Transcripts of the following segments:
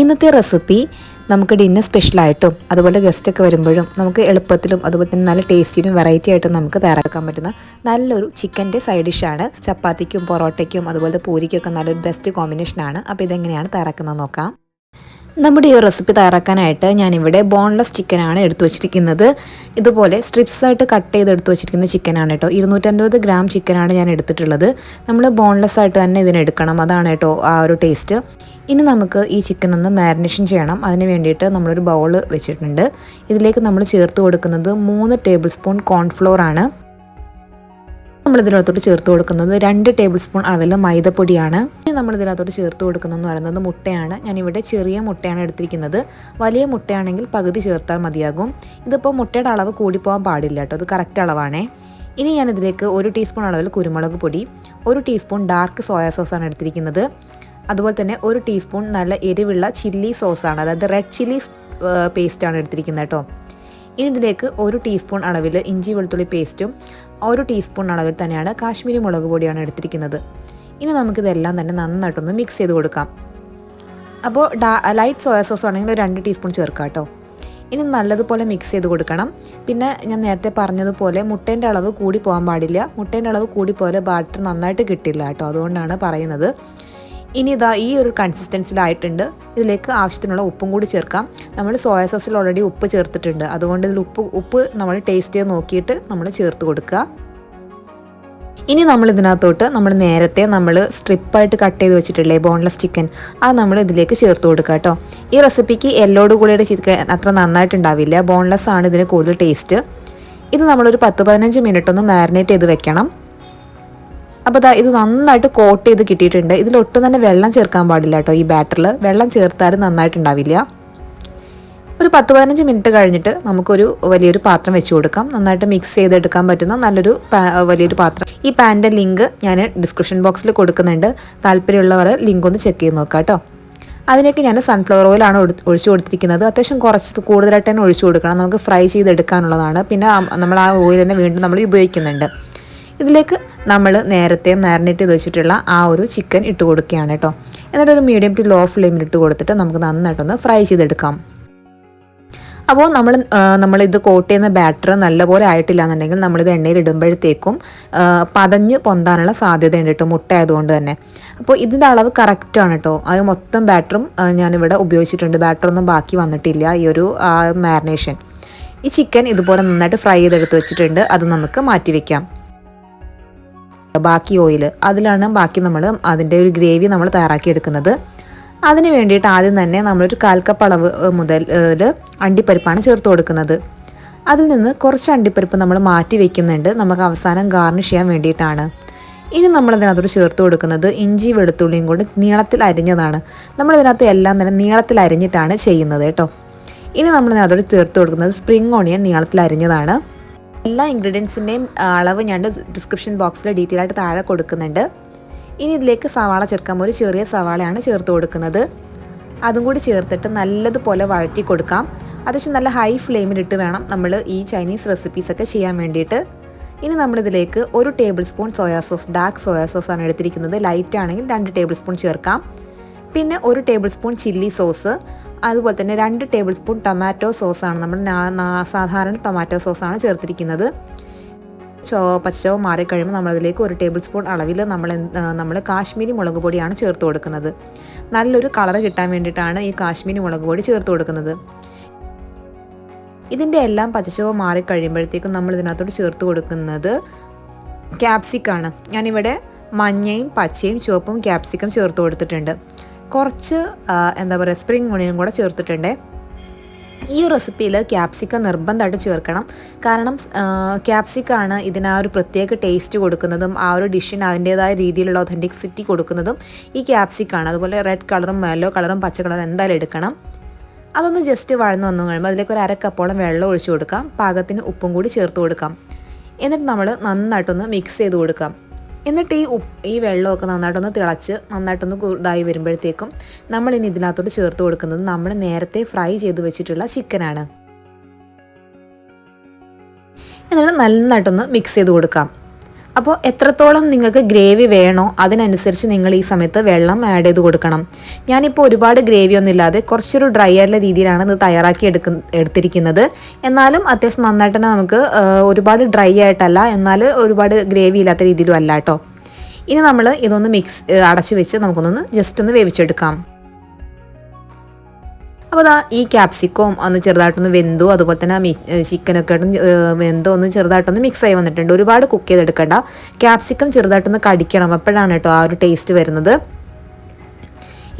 ഇന്നത്തെ റെസിപ്പി നമുക്ക് ഡിന്നർ സ്പെഷ്യലായിട്ടും അതുപോലെ ഗസ്റ്റൊക്കെ വരുമ്പോഴും നമുക്ക് എളുപ്പത്തിലും അതുപോലെ തന്നെ നല്ല ടേസ്റ്റിനും വെറൈറ്റി ആയിട്ടും നമുക്ക് തയ്യാറാക്കാൻ പറ്റുന്ന നല്ലൊരു ചിക്കൻ്റെ സൈഡ് ഡിഷാണ്. ചപ്പാത്തിക്കും പൊറോട്ടയ്ക്കും അതുപോലെ പൂരിക്കൊക്കെ നല്ലൊരു ബെസ്റ്റ് കോമ്പിനേഷനാണ്. അപ്പോൾ ഇതെങ്ങനെയാണ് തയ്യാറാക്കുന്നത് നോക്കാം. നമ്മുടെ ഈ റെസിപ്പി തയ്യാറാക്കാനായിട്ട് ഞാനിവിടെ ബോൺലെസ് ചിക്കനാണ് എടുത്തു വച്ചിരിക്കുന്നത്. ഇതുപോലെ സ്ട്രിപ്സായിട്ട് കട്ട് ചെയ്ത് എടുത്തു വച്ചിരിക്കുന്ന ചിക്കനാണ് കേട്ടോ. 250 ഗ്രാം ചിക്കനാണ് ഞാൻ എടുത്തിട്ടുള്ളത്. നമ്മൾ ബോൺലെസ് ആയിട്ട് തന്നെ ഇതിനെടുക്കണം, അതാണ് കേട്ടോ ആ ഒരു ടേസ്റ്റ്. ഇനി നമുക്ക് ഈ ചിക്കൻ ഒന്ന് മാരിനേഷൻ ചെയ്യണം. അതിന് വേണ്ടിയിട്ട് നമ്മളൊരു ബൗൾ വെച്ചിട്ടുണ്ട്. ഇതിലേക്ക് നമ്മൾ ചേർത്ത് കൊടുക്കുന്നത് 3 ടേബിൾ സ്പൂൺ കോൺഫ്ലോർ ആണ്. നമ്മളിതിനകത്തോട്ട് ചേർത്ത് കൊടുക്കുന്നത് 2 ടേബിൾ സ്പൂൺ അളവിൽ മൈദപ്പൊടിയാണ്. ഇനി നമ്മളിതിനകത്തോട്ട് ചേർത്ത് കൊടുക്കുന്നതെന്ന് പറയുന്നത് മുട്ടയാണ്. ഞാനിവിടെ ചെറിയ മുട്ടയാണ് എടുത്തിരിക്കുന്നത്. വലിയ മുട്ടയാണെങ്കിൽ പകുതി ചേർത്താൽ മതിയാകും. ഇതിപ്പോൾ മുട്ടയുടെ അളവ് കൂടിപ്പോകാൻ പാടില്ല കേട്ടോ, അത് കറക്റ്റ് അളവാണേ. ഇനി ഞാനിതിലേക്ക് 1 ടീസ്പൂൺ അളവിൽ കുരുമുളക് പൊടി, 1 ടീസ്പൂൺ ഡാർക്ക് സോയാ സോസാണ് എടുത്തിരിക്കുന്നത്. അതുപോലെ തന്നെ 1 ടീസ്പൂൺ നല്ല എരിവുള്ള ചില്ലി സോസാണ്, അതായത് റെഡ് ചില്ലി പേസ്റ്റാണ് എടുത്തിരിക്കുന്നത് കേട്ടോ. ഇനി ഇതിലേക്ക് 1 ടീസ്പൂൺ അളവിൽ ഇഞ്ചി വെളുത്തുള്ളി പേസ്റ്റും 1 ടീസ്പൂൺ അളവിൽ തന്നെയാണ് കാശ്മീരി മുളക് പൊടിയാണ് എടുത്തിരിക്കുന്നത്. ഇനി നമുക്കിതെല്ലാം തന്നെ നന്നായിട്ടൊന്ന് മിക്സ് ചെയ്ത് കൊടുക്കാം. അപ്പോൾ ലൈറ്റ് സോയാ സോസ് ആണെങ്കിൽ 2 ടീസ്പൂൺ ചേർക്കാം കേട്ടോ. ഇനി നല്ലതുപോലെ മിക്സ് ചെയ്ത് കൊടുക്കണം. പിന്നെ ഞാൻ നേരത്തെ പറഞ്ഞതുപോലെ മുട്ടേൻ്റെ അളവ് കൂടി പോകാൻ പാടില്ല. മുട്ടേൻ്റെ അളവ് കൂടി പോലെ ബാറ്റർ നന്നായിട്ട് കിട്ടില്ല കേട്ടോ, അതുകൊണ്ടാണ് പറയുന്നത്. ഇനി ഇതാ ഈ ഒരു കൺസിസ്റ്റൻസിലായിട്ടുണ്ട്. ഇതിലേക്ക് ആവശ്യത്തിനുള്ള ഉപ്പും കൂടി ചേർക്കാം. നമ്മൾ സോയാ സോസിൽ ഓൾറെഡി ഉപ്പ് ചേർത്തിട്ടുണ്ട്, അതുകൊണ്ട് ഇതിൽ ഉപ്പ് നമ്മൾ ടേസ്റ്റ് ചെയ്ത് നോക്കിയിട്ട് നമ്മൾ ചേർത്ത് കൊടുക്കുക. ഇനി നമ്മൾ ഇതിനകത്തോട്ട് നേരത്തെ സ്ട്രിപ്പായിട്ട് കട്ട് ചെയ്ത് വെച്ചിട്ടില്ലേ ബോൺലെസ് ചിക്കൻ, അത് നമ്മൾ ഇതിലേക്ക് ചേർത്ത് കൊടുക്കുക കേട്ടോ. ഈ റെസിപ്പിക്ക് എല്ലോട് കൂടിയുടെ ചിക്കൻ അത്ര നന്നായിട്ടുണ്ടാവില്ല, ബോൺലെസ് ആണ് ഇതിന് കൂടുതൽ ടേസ്റ്റ്. ഇത് നമ്മളൊരു 10-15 മിനിറ്റ് ഒന്ന് മാരിനേറ്റ് ചെയ്ത് വെക്കണം. അപ്പോൾ ഇത് നന്നായിട്ട് കോട്ട് ചെയ്ത് കിട്ടിയിട്ടുണ്ട്. ഇതിലൊട്ടും തന്നെ വെള്ളം ചേർക്കാൻ പാടില്ല കേട്ടോ. ഈ ബാറ്ററിൽ വെള്ളം ചേർത്താലും നന്നായിട്ടുണ്ടാവില്ല. ഒരു 10-15 മിനിറ്റ് കഴിഞ്ഞിട്ട് നമുക്കൊരു വലിയൊരു പാത്രം വെച്ച് കൊടുക്കാം. നന്നായിട്ട് മിക്സ് ചെയ്തെടുക്കാൻ പറ്റുന്ന നല്ലൊരു വലിയൊരു പാത്രം. ഈ പാൻ്റെ ലിങ്ക് ഞാൻ ഡിസ്ക്രിപ്ഷൻ ബോക്സിൽ കൊടുക്കുന്നുണ്ട്. താല്പര്യമുള്ളവർ ലിങ്ക് ഒന്ന് ചെക്ക് ചെയ്ത് നോക്കാം കേട്ടോ. അതിലേക്ക് ഞാൻ സൺഫ്ലവർ ഓയിലാണ് ഒഴിച്ചു കൊടുത്തിരിക്കുന്നത്. അത്യാവശ്യം കുറച്ച് കൂടുതലായിട്ട് തന്നെ ഒഴിച്ചു കൊടുക്കണം, നമുക്ക് ഫ്രൈ ചെയ്തെടുക്കാനുള്ളതാണ്. പിന്നെ നമ്മൾ ആ ഓയിൽ തന്നെ വീണ്ടും നമ്മൾ ഉപയോഗിക്കുന്നുണ്ട്. ഇതിലേക്ക് നമ്മൾ നേരത്തെ മാരിനേറ്റ് ചെയ്ത് വെച്ചിട്ടുള്ള ആ ഒരു ചിക്കൻ ഇട്ട് കൊടുക്കുകയാണ് കേട്ടോ. എന്നിട്ടൊരു മീഡിയം ടു ലോ ഫ്ലെയിമിൽ ഇട്ട് കൊടുത്തിട്ട് നമുക്ക് നന്നായിട്ടൊന്ന് ഫ്രൈ ചെയ്തെടുക്കാം. അപ്പോൾ നമ്മളിത് കോട്ട് ചെയ്യുന്ന ബാറ്റർ നല്ലപോലെ ആയിട്ടില്ല എന്നുണ്ടെങ്കിൽ നമ്മളിത് എണ്ണയിൽ ഇടുമ്പോഴത്തേക്കും പതഞ്ഞ് പൊന്താനുള്ള സാധ്യതയുണ്ട് കേട്ടോ, മുട്ട ആയതുകൊണ്ട് തന്നെ. അപ്പോൾ ഇതിൻ്റെ അളവ് കറക്റ്റാണ് കേട്ടോ. അത് മൊത്തം ബാറ്ററും ഞാനിവിടെ ഉപയോഗിച്ചിട്ടുണ്ട്. ബാറ്ററൊന്നും ബാക്കി വന്നിട്ടില്ല ഈ ഒരു മാരിനേഷൻ. ഈ ചിക്കൻ ഇതുപോലെ നന്നായിട്ട് ഫ്രൈ ചെയ്തെടുത്ത് വെച്ചിട്ടുണ്ട്. അത് നമുക്ക് മാറ്റി വയ്ക്കാം. ബാക്കി ഓയിൽ അതിലാണ് നമ്മൾ അതിൻ്റെ ഒരു ഗ്രേവി നമ്മൾ തയ്യാറാക്കിയെടുക്കുന്നത്. അതിന് വേണ്ടിയിട്ട് ആദ്യം തന്നെ നമ്മളൊരു 1/4 കപ്പ് അളവ് മുതൽ അണ്ടിപ്പരിപ്പാണ് ചേർത്ത് കൊടുക്കുന്നത്. അതിൽ നിന്ന് കുറച്ച് അണ്ടിപ്പരിപ്പ് നമ്മൾ മാറ്റി വയ്ക്കുന്നുണ്ട്, നമുക്ക് അവസാനം ഗാർണിഷ് ചെയ്യാൻ വേണ്ടിയിട്ടാണ്. ഇനി നമ്മളിതിനകത്തോട് ചേർത്ത് കൊടുക്കുന്നത് ഇഞ്ചി വെളുത്തുള്ളിയും കൂടി നീളത്തിൽ അരിഞ്ഞതാണ്. നമ്മളിതിനകത്ത് എല്ലാം തന്നെ നീളത്തിൽ അരിഞ്ഞിട്ടാണ് ചെയ്യുന്നത് കേട്ടോ. ഇനി നമ്മളിതിനകത്തോട് ചേർത്ത് കൊടുക്കുന്നത് സ്പ്രിംഗ് ഓണിയൻ നീളത്തിൽ അരിഞ്ഞതാണ്. എല്ലാ ഇൻഗ്രീഡിയൻസിൻ്റെയും അളവ് ഞാൻ ഡിസ്ക്രിപ്ഷൻ ബോക്സിൽ ഡീറ്റെയിൽ ആയിട്ട് താഴെ കൊടുക്കുന്നുണ്ട്. ഇനി ഇതിലേക്ക് സവാള ചേർക്കാൻ ഒരു ചെറിയ സവാളയാണ് ചേർത്ത് കൊടുക്കുന്നത്. അതും കൂടി ചേർത്തിട്ട് നല്ലതുപോലെ വഴറ്റി കൊടുക്കാം. അത്യാവശ്യം നല്ല ഹൈ ഫ്ലെയിമിലിട്ട് വേണം നമ്മൾ ഈ ചൈനീസ് റെസിപ്പീസൊക്കെ ചെയ്യാൻ വേണ്ടിയിട്ട്. ഇനി നമ്മളിതിലേക്ക് 1 tablespoon soya sauce, dark soya സോസാണ് എടുത്തിരിക്കുന്നത്. ലൈറ്റ് ആണെങ്കിൽ 2 ടേബിൾ സ്പൂൺ ചേർക്കാം. പിന്നെ 1 ടേബിൾ സ്പൂൺ ചില്ലി സോസ്, അതുപോലെ തന്നെ 2 ടേബിൾ സ്പൂൺ ടൊമാറ്റോ സോസാണ്, നമ്മൾ സാധാരണ ടൊമാറ്റോ സോസാണ് ചേർത്തിരിക്കുന്നത്. പച്ചച്ചോ മാറിക്കഴിയുമ്പോൾ നമ്മളതിലേക്ക് 1 ടേബിൾ സ്പൂൺ അളവിൽ നമ്മൾ കാശ്മീരി മുളക് പൊടിയാണ് ചേർത്ത് കൊടുക്കുന്നത്. നല്ലൊരു കളർ കിട്ടാൻ വേണ്ടിയിട്ടാണ് ഈ കാശ്മീരി മുളക് പൊടി ചേർത്ത് കൊടുക്കുന്നത്. ഇതിൻ്റെ എല്ലാം പച്ചച്ചോ മാറിക്കഴിയുമ്പോഴത്തേക്കും നമ്മൾ ഇതിനകത്തോട്ട് ചേർത്ത് കൊടുക്കുന്നത് ക്യാപ്സിക്കാണ്. ഞാനിവിടെ മഞ്ഞയും പച്ചയും ചുവപ്പും ക്യാപ്സിക്കം ചേർത്ത് കൊടുത്തിട്ടുണ്ട്. കുറച്ച് സ്പ്രിംഗ് ഓണിയനും കൂടെ ചേർത്തിട്ടുണ്ട്. ഈ റെസിപ്പിയിൽ ക്യാപ്സിക്കം നിർബന്ധമായിട്ട് ചേർക്കണം. കാരണം ക്യാപ്സിക്കാണ് ഇതിന് ആ ഒരു പ്രത്യേക ടേസ്റ്റ് കൊടുക്കുന്നതും ആ ഒരു ഡിഷിന് അതിൻ്റേതായ രീതിയിലുള്ള ഒതൻറ്റിസിറ്റി കൊടുക്കുന്നതും ഈ ക്യാപ്സിക്കാണ്. അതുപോലെ റെഡ് കളറും യെല്ലോ കളറും പച്ച കളറും എന്തായാലും എടുക്കണം. അതൊന്ന് ജസ്റ്റ് വഴന്ന് വന്നു കഴിയുമ്പോൾ അതിലേക്ക് ഒരു 1/2 കപ്പോളം വെള്ളം ഒഴിച്ചു കൊടുക്കാം. പാകത്തിന് ഉപ്പും കൂടി ചേർത്ത് കൊടുക്കാം. എന്നിട്ട് നമ്മൾ നന്നായിട്ടൊന്ന് മിക്സ് ചെയ്ത് കൊടുക്കാം. എന്നിട്ട് ഈ വെള്ളമൊക്കെ നന്നായിട്ടൊന്ന് തിളച്ച് നന്നായിട്ടൊന്ന് ഇതായി വരുമ്പോഴത്തേക്കും നമ്മളിനി ഇതിനകത്തോട്ട് ചേർത്ത് കൊടുക്കുന്നത് നമ്മൾ നേരത്തെ ഫ്രൈ ചെയ്ത് വെച്ചിട്ടുള്ള ചിക്കനാണ്. എന്നിട്ട് നന്നായിട്ടൊന്ന് മിക്സ് ചെയ്ത് കൊടുക്കാം. അപ്പോൾ എത്രത്തോളം നിങ്ങൾക്ക് ഗ്രേവി വേണോ അതിനനുസരിച്ച് നിങ്ങൾ ഈ സമയത്ത് വെള്ളം ആഡ് ചെയ്ത് കൊടുക്കണം. ഞാനിപ്പോൾ ഒരുപാട് ഗ്രേവി ഒന്നും ഇല്ലാതെ കുറച്ചൊരു ഡ്രൈ ആയിട്ടുള്ള രീതിയിലാണ് ഇത് തയ്യാറാക്കി എടുത്തിരിക്കുന്നത്. എന്നാലും അത്യാവശ്യം നന്നായിട്ട് തന്നെ നമുക്ക് ഒരുപാട് ഡ്രൈ ആയിട്ടല്ല, എന്നാൽ ഒരുപാട് ഗ്രേവി ഇല്ലാത്ത രീതിയിലും അല്ല കേട്ടോ. ഇനി നമ്മൾ ഇതൊന്ന് അടച്ചു വെച്ച് നമുക്കൊന്ന് ജസ്റ്റ് ഒന്ന് വേവിച്ചെടുക്കാം. അപ്പോൾ ഈ ക്യാപ്സിക്കവും ഒന്ന് ചെറുതായിട്ടൊന്ന് വെന്തു, അതുപോലെ തന്നെ ചിക്കനൊക്കെ ആയിട്ട് വെന്തോ ഒന്ന് ചെറുതായിട്ടൊന്ന് മിക്സ് ആയി വന്നിട്ടുണ്ട്. ഒരുപാട് കുക്ക് ചെയ്തെടുക്കണ്ട, ക്യാപ്സിക്കം ചെറുതായിട്ടൊന്ന് കടിക്കണം, അപ്പോഴാണ് കേട്ടോ ആ ഒരു ടേസ്റ്റ് വരുന്നത്.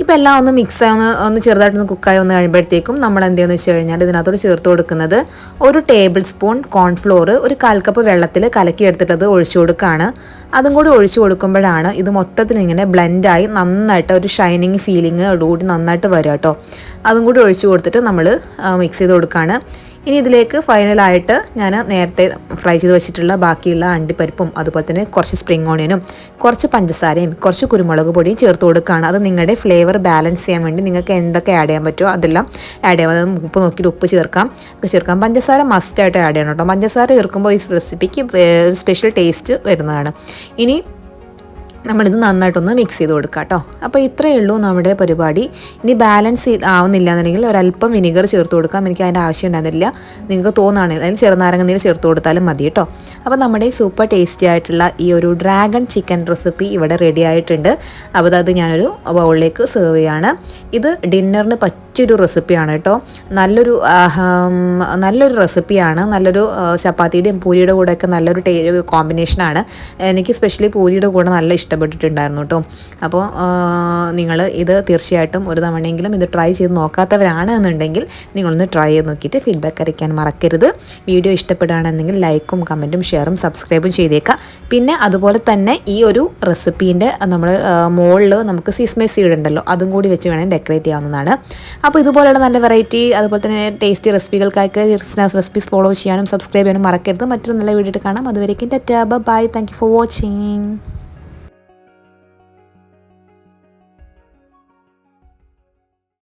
ഇപ്പോൾ എല്ലാം ഒന്ന് മിക്സ് ഒന്ന് ചെറുതായിട്ടൊന്ന് കുക്കായി വന്ന് കഴിയുമ്പോഴത്തേക്കും നമ്മൾ എന്ത് ചെയ്യുന്നത് വെച്ച് കഴിഞ്ഞാൽ ഇതിനകത്തോട് ചേർത്ത് കൊടുക്കുന്നത് 1 ടേബിൾ സ്പൂൺ കോൺഫ്ലോർ 1/4 കപ്പ് വെള്ളത്തിൽ കലക്കി എടുത്തിട്ടത് ഒഴിച്ചു കൊടുക്കുകയാണ്. അതും കൂടി ഒഴിച്ചു കൊടുക്കുമ്പോഴാണ് ഇത് മൊത്തത്തിൽ ഇങ്ങനെ ബ്ലെൻഡായി നന്നായിട്ട് ഒരു ഷൈനിങ് ഫീലിംഗ് കൂടി നന്നായിട്ട് വരും കേട്ടോ. അതും കൂടി ഒഴിച്ചു കൊടുത്തിട്ട് നമ്മൾ മിക്സ് ചെയ്ത് കൊടുക്കുകയാണ്. ഇനി ഇതിലേക്ക് ഫൈനലായിട്ട് ഞാൻ നേരത്തെ ഫ്രൈ ചെയ്ത് വെച്ചിട്ടുള്ള ബാക്കിയുള്ള അണ്ടിപ്പരിപ്പും അതുപോലെ തന്നെ കുറച്ച് സ്പ്രിംഗ് ഓണിയനും കുറച്ച് പഞ്ചസാരയും കുറച്ച് കുരുമുളക് പൊടിയും ചേർത്ത് കൊടുക്കുകയാണ്. അത് നിങ്ങളുടെ ഫ്ലേവർ ബാലൻസ് ചെയ്യാൻ വേണ്ടി നിങ്ങൾക്ക് എന്തൊക്കെ ആഡ് ചെയ്യാൻ പറ്റുമോ അതെല്ലാം ആഡ് ചെയ്യാം. ഉപ്പ് നോക്കിയിട്ട് ഉപ്പ് ചേർക്കാം. പഞ്ചസാര മസ്റ്റായിട്ട് ആഡ് ചെയ്യണം കേട്ടോ. പഞ്ചസാര ചേർക്കുമ്പോൾ ഈ റെസിപ്പിക്ക് സ്പെഷ്യൽ ടേസ്റ്റ് വരുന്നതാണ്. ഇനി നമ്മളിത് നന്നായിട്ടൊന്ന് മിക്സ് ചെയ്ത് കൊടുക്കാം കേട്ടോ. അപ്പോൾ ഇത്രയേ ഉള്ളൂ നമ്മുടെ പരിപാടി. ഇനി ബാലൻസ് ആവുന്നില്ല എന്നുണ്ടെങ്കിൽ ഒരല്പം വിനിഗർ ചേർത്ത് കൊടുക്കാം. എനിക്ക് അതിൻ്റെ ആവശ്യം ഉണ്ടായിരുന്നില്ല, നിങ്ങൾക്ക് തോന്നുകയാണെങ്കിൽ അതിന് ചെറുനാരങ്ങ നീര് ചേർത്ത് കൊടുത്താലും മതി കേട്ടോ. അപ്പോൾ നമ്മുടെ സൂപ്പർ ടേസ്റ്റി ആയിട്ടുള്ള ഈ ഒരു ഡ്രാഗൺ ചിക്കൻ റെസിപ്പി ഇവിടെ റെഡി ആയിട്ടുണ്ട്. അപ്പോൾ അത് ഞാനൊരു ബൗളിലേക്ക് സെർവ് ചെയ്യാണ്. ഇത് ഡിന്നറിന് പറ്റിയൊരു റെസിപ്പിയാണ് കേട്ടോ. നല്ലൊരു റെസിപ്പിയാണ്. നല്ലൊരു ചപ്പാത്തിയുടെയും പൂരിയുടെ കൂടെയൊക്കെ നല്ലൊരു കോമ്പിനേഷനാണ്. എനിക്ക് സ്പെഷ്യലി പൂരിയുടെ കൂടെ നല്ല ഇഷ്ടപ്പെട്ടിട്ടുണ്ടായിരുന്നു കേട്ടോ. അപ്പോൾ നിങ്ങൾ ഇത് തീർച്ചയായിട്ടും ഒരു തവണയെങ്കിലും ഇത് ട്രൈ ചെയ്ത് നോക്കാത്തവരാണ് എന്നുണ്ടെങ്കിൽ നിങ്ങളൊന്ന് ട്രൈ ചെയ്ത് നോക്കിയിട്ട് ഫീഡ്ബാക്ക് അറിയിക്കാൻ മറക്കരുത്. വീഡിയോ ഇഷ്ടപ്പെടുകയാണെന്നുണ്ടെങ്കിൽ ലൈക്കും കമൻറ്റും ഷെയറും സബ്സ്ക്രൈബും ചെയ്തേക്കാം. പിന്നെ അതുപോലെ തന്നെ ഈ ഒരു റെസിപ്പീൻ്റെ നമ്മൾ മുകളിൽ നമുക്ക് സിസ്മേ സീഡ് ഉണ്ടല്ലോ, അതും കൂടി വെച്ച് വേണമെങ്കിൽ ഡെക്കറേറ്റ് ചെയ്യാവുന്നതാണ്. അപ്പോൾ ഇതുപോലെയുള്ള നല്ല വെറൈറ്റി അതുപോലെ തന്നെ ടേസ്റ്റി റെസിപ്പികൾക്കായിട്ട് റിസ്നാസ് റെസിപ്പീസ് ഫോളോ ചെയ്യാനും സബ്സ്ക്രൈബ് ചെയ്യാനും മറക്കരുത്. മറ്റൊരു നല്ല വീഡിയോ കാണാം. അതുവരേക്കും tata bye. Thank you for watching.